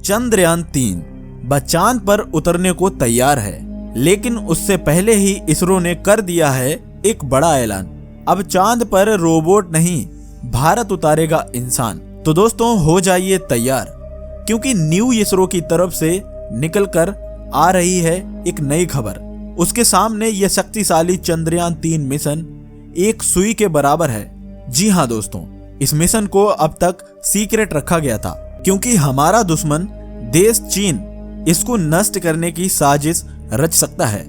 चंद्रयान-3 व चांद पर उतरने को तैयार है, लेकिन उससे पहले ही इसरो ने कर दिया है एक बड़ा ऐलान। अब चांद पर रोबोट नहीं, भारत उतारेगा इंसान। तो दोस्तों हो जाइए तैयार, क्योंकि न्यू इसरो की तरफ से निकलकर आ रही है एक नई खबर। उसके सामने यह शक्तिशाली चंद्रयान-3 मिशन एक सुई के बराबर है। जी हाँ दोस्तों, इस मिशन को अब तक सीक्रेट रखा गया था, क्योंकि हमारा दुश्मन देश चीन इसको नष्ट करने की साजिश रच सकता है,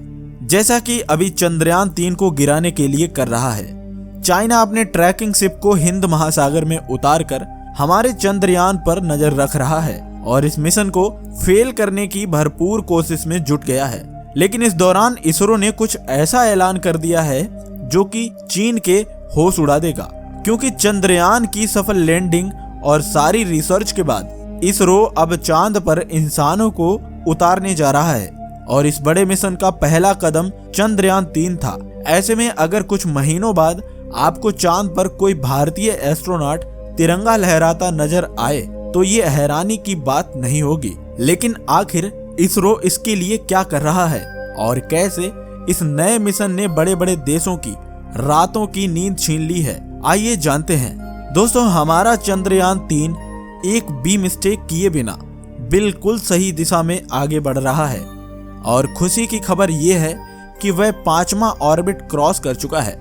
जैसा कि अभी चंद्रयान-3 को गिराने के लिए कर रहा है। चाइना अपने ट्रैकिंग शिप को हिंद महासागर में उतारकर हमारे चंद्रयान पर नजर रख रहा है और इस मिशन को फेल करने की भरपूर कोशिश में जुट गया है। लेकिन इस दौरान इसरो ने कुछ ऐसा ऐलान कर दिया है जो कि चीन के होश उड़ा देगा, क्योंकि चंद्रयान की सफल लैंडिंग और सारी रिसर्च के बाद इसरो अब चांद पर इंसानों को उतारने जा रहा है और इस बड़े मिशन का पहला कदम चंद्रयान-3 था। ऐसे में अगर कुछ महीनों बाद आपको चांद पर कोई भारतीय एस्ट्रोनॉट तिरंगा लहराता नजर आए तो ये हैरानी की बात नहीं होगी। लेकिन आखिर इसरो इसके लिए क्या कर रहा है और कैसे इस नए मिशन ने बड़े बड़े देशों की रातों की नींद छीन ली है, आइए जानते हैं। दोस्तों, हमारा चंद्रयान-3 एक भी मिस्टेक किए बिना बिल्कुल सही दिशा में आगे बढ़ रहा है और खुशी की खबर यह है कि वह 5वां ऑर्बिट क्रॉस कर चुका है,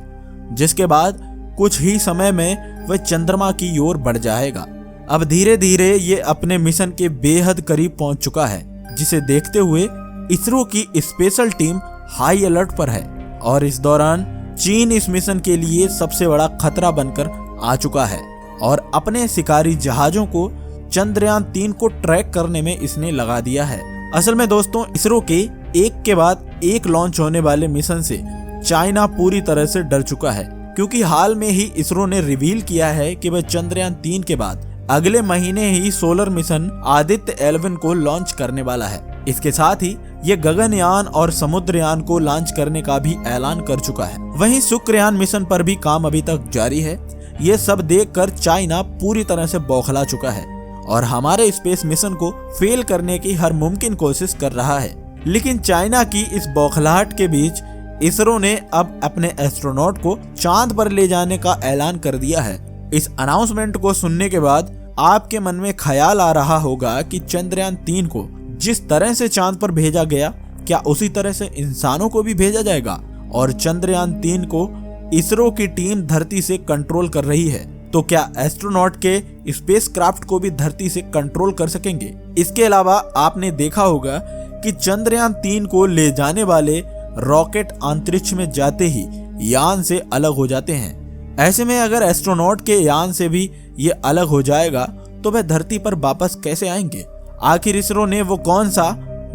जिसके बाद कुछ ही समय में वह चंद्रमा की ओर बढ़ जाएगा। अब धीरे धीरे ये अपने मिशन के बेहद करीब पहुंच चुका है, जिसे देखते हुए इसरो की स्पेशल टीम हाई अलर्ट पर है और इस दौरान चीन इस मिशन के लिए सबसे बड़ा खतरा बनकर आ चुका है और अपने शिकारी जहाजों को चंद्रयान-3 को ट्रैक करने में इसने लगा दिया है। असल में दोस्तों, इसरो के एक के बाद एक लॉन्च होने वाले मिशन से चाइना पूरी तरह से डर चुका है, क्योंकि हाल में ही इसरो ने रिवील किया है कि वह चंद्रयान-3 के बाद अगले महीने ही सोलर मिशन आदित्य 11 को लॉन्च करने वाला है। इसके साथ ही ये गगनयान और समुद्रयान को लॉन्च करने का भी ऐलान कर चुका है। वहीं शुक्रयान मिशन पर भी काम अभी तक जारी है। ये सब देखकर चाइना पूरी तरह से बौखला चुका है और हमारे स्पेस मिशन को फेल करने की हर मुमकिन कोशिश कर रहा है। लेकिन चाइना की इस बौखलाहट के बीच इसरो ने अब अपने एस्ट्रोनॉट को चांद पर ले जाने का ऐलान कर दिया है। इस अनाउंसमेंट को सुनने के बाद आपके मन में ख्याल आ रहा होगा कि चंद्रयान-3 को जिस तरह से चांद पर भेजा गया, क्या उसी तरह से इंसानों को भी भेजा जाएगा? और चंद्रयान-3 को इसरो की टीम धरती से कंट्रोल कर रही है, तो क्या एस्ट्रोनॉट के स्पेसक्राफ्ट को भी धरती से कंट्रोल कर सकेंगे? इसके अलावा आपने देखा होगा कि चंद्रयान-3 को ले जाने वाले रॉकेट अंतरिक्ष में जाते ही यान से अलग हो जाते हैं। ऐसे में अगर एस्ट्रोनॉट के यान से भी ये अलग हो जाएगा तो वह धरती पर वापस कैसे आएंगे? आखिर इसरो ने वो कौन सा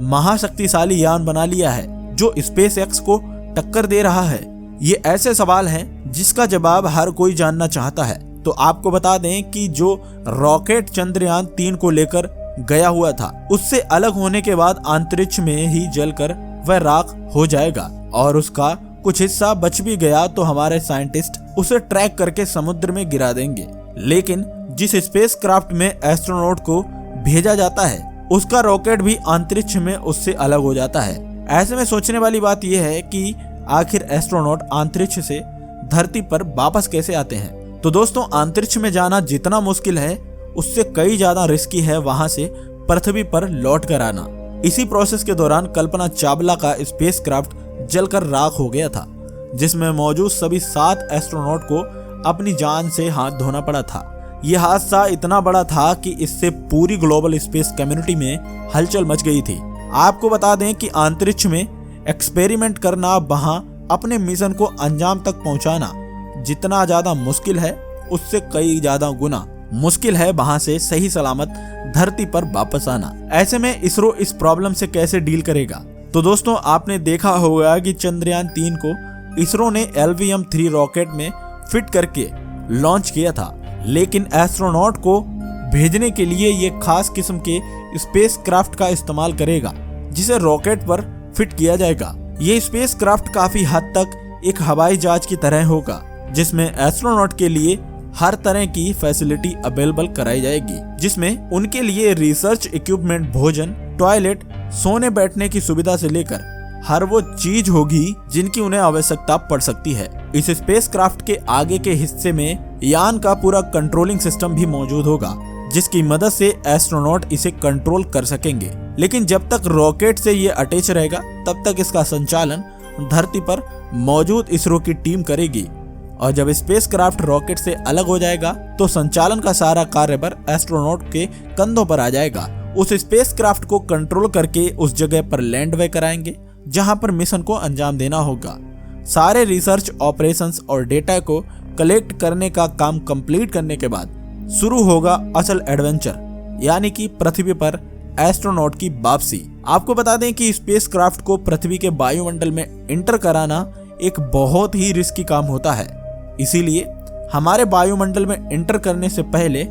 महाशक्तिशाली यान बना लिया है जो स्पेसएक्स को टक्कर दे रहा है? ये ऐसे सवाल हैं जिसका जवाब हर कोई जानना चाहता है। तो आपको बता दें कि जो रॉकेट चंद्रयान-3 को लेकर गया हुआ था, उससे अलग होने के बाद अंतरिक्ष में ही जलकर वह राख हो जाएगा और उसका कुछ हिस्सा बच भी गया तो हमारे साइंटिस्ट उसे ट्रैक करके समुद्र में गिरा देंगे। लेकिन जिस स्पेसक्राफ्ट में एस्ट्रोनॉट को भेजा जाता है, उसका रॉकेट भी अंतरिक्ष में उससे अलग हो जाता है। ऐसे में सोचने वाली बात यह है कि आखिर एस्ट्रोनॉट अंतरिक्ष से धरती पर वापस कैसे आते हैं? तो दोस्तों, अंतरिक्ष में जाना जितना मुश्किल है, उससे कई ज्यादा रिस्की है वहां से पृथ्वी पर लौट कर आना। इसी प्रोसेस के दौरान कल्पना चावला का स्पेसक्राफ्ट जलकर राख हो गया था, जिसमें मौजूद सभी 7 एस्ट्रोनॉट को अपनी जान से हाथ धोना पड़ा था। यह हादसा इतना बड़ा था कि इससे पूरी ग्लोबल स्पेस कम्युनिटी में हलचल मच गई थी। आपको बता दें कि अंतरिक्ष में एक्सपेरिमेंट करना, वहां अपने मिशन को अंजाम तक पहुंचाना जितना ज्यादा मुश्किल है, उससे कई ज्यादा गुना मुश्किल है वहां से सही सलामत धरती पर वापस आना। ऐसे में इसरो इस प्रॉब्लम से कैसे डील करेगा? तो दोस्तों, आपने देखा होगा कि चंद्रयान-3 को इसरो ने LVM-3 रॉकेट में फिट करके लॉन्च किया था, लेकिन एस्ट्रोनॉट को भेजने के लिए ये खास किस्म के स्पेसक्राफ्ट का इस्तेमाल करेगा, जिसे रॉकेट पर फिट किया जाएगा। ये स्पेसक्राफ्ट काफी हद तक एक हवाई जहाज की तरह होगा, जिसमें एस्ट्रोनॉट के लिए हर तरह की फैसिलिटी अवेलेबल कराई जाएगी, जिसमें उनके लिए रिसर्च इक्विपमेंट, भोजन, टॉयलेट, सोने बैठने की सुविधा से लेकर हर वो चीज होगी जिनकी उन्हें आवश्यकता पड़ सकती है। इस स्पेसक्राफ्ट के आगे के हिस्से में यान का पूरा कंट्रोलिंग सिस्टम भी मौजूद होगा, जिसकी मदद से एस्ट्रोनॉट इसे कंट्रोल कर सकेंगे। लेकिन जब तक रॉकेट से ये अटैच रहेगा तब तक इसका संचालन धरती पर मौजूद इसरो की टीम करेगी, और जब स्पेसक्राफ्ट रॉकेट से अलग हो जाएगा तो संचालन का सारा कार्यभार एस्ट्रोनॉट के कंधों पर आ जाएगा। उस स्पेसक्राफ्ट को कंट्रोल करके उस जगह पर लैंड वे कराएंगे जहां पर मिशन को अंजाम देना होगा। सारे रिसर्च ऑपरेशंस और डेटा को कलेक्ट करने का काम कंप्लीट करने के बाद शुरू होगा असल एडवेंचर, यानी कि पृथ्वी पर एस्ट्रोनॉट की वापसी। आपको बता दें कि स्पेसक्राफ्ट को पृथ्वी के वायुमंडल में एंटर कराना एक बहुत ही रिस्की काम होता है। इसीलिए हमारे वायुमंडल में एंटर करने से पहले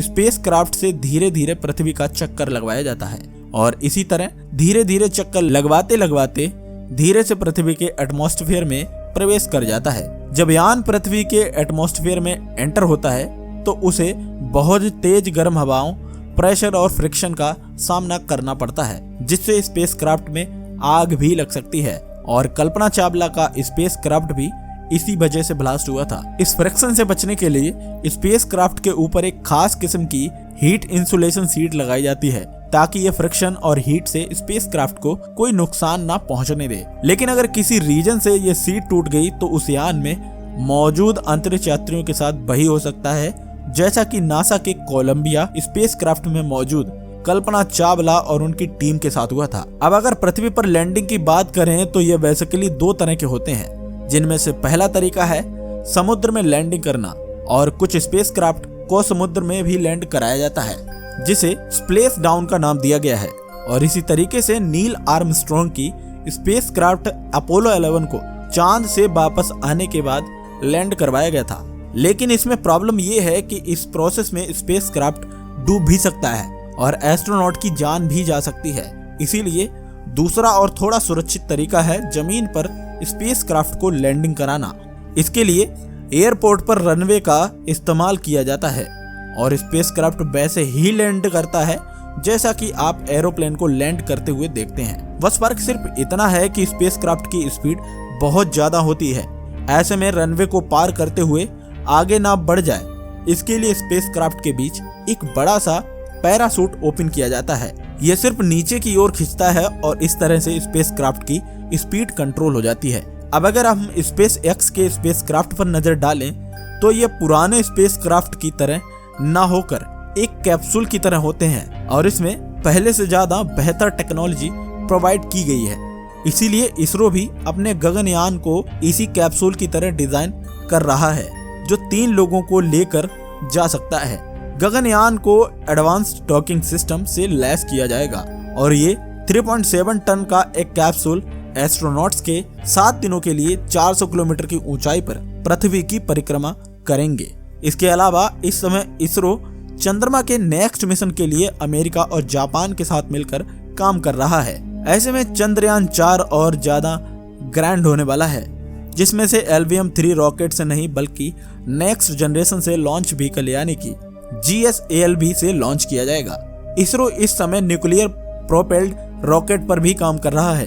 स्पेसक्राफ्ट से धीरे धीरे पृथ्वी का चक्कर लगवाया जाता है, और इसी तरह धीरे धीरे चक्कर लगवाते लगवाते धीरे से पृथ्वी के एटमॉस्फेयर में प्रवेश कर जाता है। जब यान पृथ्वी के एटमॉस्फेयर में एंटर होता है तो उसे बहुत तेज गर्म हवाओं, प्रेशर और फ्रिक्शन का सामना करना पड़ता है, जिससे स्पेसक्राफ्ट में आग भी लग सकती है। और कल्पना चावला का स्पेसक्राफ्ट भी इसी वजह से ब्लास्ट हुआ था। इस फ्रिक्शन से बचने के लिए स्पेसक्राफ्ट के ऊपर एक खास किस्म की हीट इंसुलेशन सीट लगाई जाती है, ताकि ये फ्रिक्शन और हीट से स्पेसक्राफ्ट को कोई नुकसान ना पहुंचने दे। लेकिन अगर किसी रीजन से ये सीट टूट गई तो उस यान में मौजूद अंतरिक्ष यात्रियों के साथ वही हो सकता है जैसा कि नासा के कोलंबिया स्पेसक्राफ्ट में मौजूद कल्पना चावला और उनकी टीम के साथ हुआ था। अब अगर पृथ्वी पर लैंडिंग की बात करें तो ये बेसिकली दो तरह के होते हैं, जिनमें से पहला तरीका है समुद्र में लैंडिंग करना, और कुछ स्पेसक्राफ्ट को समुद्र में भी लैंड कराया जाता है, जिसे स्प्लेश डाउन का नाम दिया गया है। और इसी तरीके से नील आर्मस्ट्रॉन्ग की स्पेसक्राफ्ट अपोलो 11 को चांद से वापस आने के बाद लैंड करवाया गया था। लेकिन इसमें प्रॉब्लम ये है कि इस प्रोसेस में स्पेसक्राफ्ट डूब भी सकता है और एस्ट्रोनॉट की जान भी जा सकती है। इसीलिए दूसरा और थोड़ा सुरक्षित तरीका है जमीन पर स्पेसक्राफ्ट को लैंडिंग कराना। इसके लिए एयरपोर्ट पर रनवे का इस्तेमाल किया जाता है और स्पेसक्राफ्ट वैसे ही लैंड करता है जैसा कि आप एरोप्लेन को लैंड करते हुए देखते हैं। बस फर्क सिर्फ इतना है कि स्पेसक्राफ्ट की स्पीड बहुत ज्यादा होती है, ऐसे में रनवे को पार करते हुए आगे ना बढ़ जाए, इसके लिए स्पेसक्राफ्ट के बीच एक बड़ा सा पैराशूट ओपन किया जाता है। यह सिर्फ नीचे की ओर खिंचता है और इस तरह से स्पेसक्राफ्ट की स्पीड कंट्रोल हो जाती है। अब अगर हम स्पेस एक्स के स्पेसक्राफ्ट पर नजर डालें तो ये पुराने स्पेसक्राफ्ट की तरह ना होकर एक कैप्सूल की तरह होते हैं और इसमें पहले से ज्यादा बेहतर टेक्नोलॉजी प्रोवाइड की गई है। इसीलिए इसरो भी अपने गगनयान को इसी कैप्सूल की तरह डिजाइन कर रहा है जो 3 लोगों को लेकर जा सकता है। गगनयान को एडवांस्ड डॉकिंग सिस्टम से लैस किया जाएगा और ये 3.7 टन का एक कैप्सूल एस्ट्रोनॉट्स के 7 दिनों के लिए 400 किलोमीटर की ऊंचाई पर पृथ्वी की परिक्रमा करेंगे। इसके अलावा इस समय इसरो चंद्रमा के नेक्स्ट मिशन के लिए अमेरिका और जापान के साथ मिलकर काम कर रहा है। ऐसे में चंद्रयान 4 और ज्यादा ग्रैंड होने वाला है, जिसमें से LVM-3 रॉकेट से नहीं बल्कि नेक्स्ट जनरेशन से लॉन्च व्हीकल यानी कि GSALV से लॉन्च किया जाएगा। इसरो इस समय न्यूक्लियर प्रोपेल्ड रॉकेट पर भी काम कर रहा है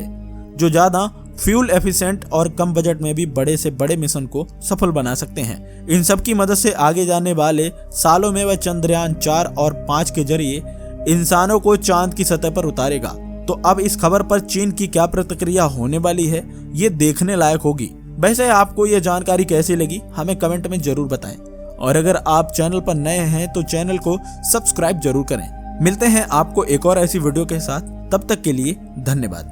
जो ज्यादा फ्यूल एफिशिएंट और कम बजट में भी बड़े से बड़े मिशन को सफल बना सकते हैं। इन सब की मदद से आगे जाने वाले सालों में वह चंद्रयान 4 और 5 के जरिए इंसानों को चांद की सतह पर उतारेगा। तो अब इस खबर पर चीन की क्या प्रतिक्रिया होने वाली है ये देखने लायक होगी। वैसे आपको ये जानकारी कैसी लगी हमें कमेंट में जरूर बताएं और अगर आप चैनल पर नए हैं तो चैनल को सब्सक्राइब जरूर करें। मिलते हैं आपको एक और ऐसी वीडियो के साथ, तब तक के लिए धन्यवाद।